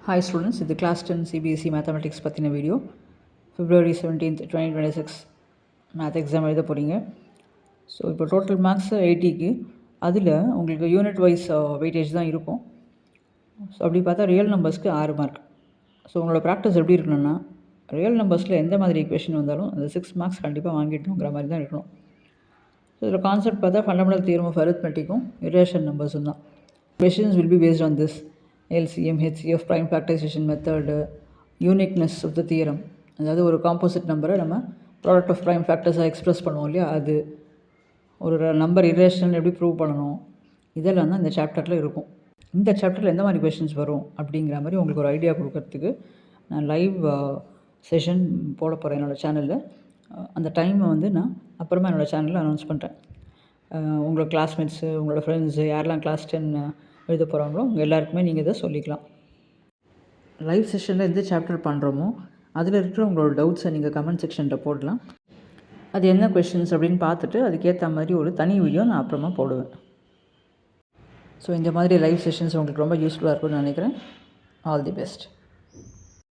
Hi students, இது class 10 CBSE Mathematics பற்றின video. February 17th 2026 math exam எழுத போகிறீங்க. ஸோ இப்போ டோட்டல் மார்க்ஸ் 80க்கு அதில் உங்களுக்கு யூனிட் வைஸ் வெயிட்டேஜ் தான் இருக்கும். ஸோ அப்படி பார்த்தா ரியல் நம்பர்ஸ்க்கு 6 மார்க். ஸோ உங்களோட ப்ராக்டிஸ் எப்படி இருக்கணும்னா ரியல் நம்பர்ஸில் எந்த மாதிரி ஈக்குவேஷன் வந்தாலும் அந்த 6 மார்க்ஸ் கண்டிப்பாக வாங்கிடணுங்கிற மாதிரி தான் இருக்கணும். ஸோ இதில் கான்செப்ட் பார்த்தா ஃபண்டமெண்டல் தியரம் ஆஃப் அரித்மெட்டிக்கும் இரேஷனல் நம்பர்ஸும் தான். Questions will be based on this LCM, HCF, prime factorization method, uniqueness of the theorem. அதாவது ஒரு காம்போசிட் நம்பரை நம்ம ப்ராடக்ட் ஆஃப் ப்ரைம் ஃபேக்டர்ஸாக எக்ஸ்ப்ரெஸ் பண்ணுவோம் இல்லையா, அது ஒரு நம்பர் இரேஷனல் எப்படி ப்ரூவ் பண்ணணும், இதெல்லாம் தான் இந்த சாப்டரில் இருக்கும். இந்த சாப்டரில் எந்த மாதிரி கொஷின்ஸ் வரும் அப்படிங்கிற மாதிரி உங்களுக்கு ஒரு ஐடியா கொடுக்கறதுக்கு நான் லைவ் செஷன் போட போகிறேன் என்னோடய சேனலில். அந்த டைமை வந்து நான் அப்புறமா என்னோடய சேனலில் அனௌன்ஸ் பண்ணுறேன். உங்களோட கிளாஸ்மேட்ஸு, உங்களோட ஃப்ரெண்ட்ஸு யாரெல்லாம் கிளாஸ் 10 எழுத போகிறாங்களோ உங்கள் எல்லாருக்குமே நீங்கள் இதை சொல்லிக்கலாம். லைவ் செஷனில் எந்த சாப்டர் பண்ணுறோமோ அதில் இருக்கிற உங்களோட டவுட்ஸை நீங்கள் கமெண்ட் செக்ஷனில் போடலாம். அது என்ன கொஷின்ஸ் அப்படின்னு பார்த்துட்டு அதுக்கேற்ற மாதிரி ஒரு தனி வீடியோ நான் அப்புறமா போடுவேன். ஸோ இந்த மாதிரி லைவ் செஷன்ஸ் உங்களுக்கு ரொம்ப யூஸ்ஃபுல்லாக இருக்கும்னு நினைக்கிறேன். All the best.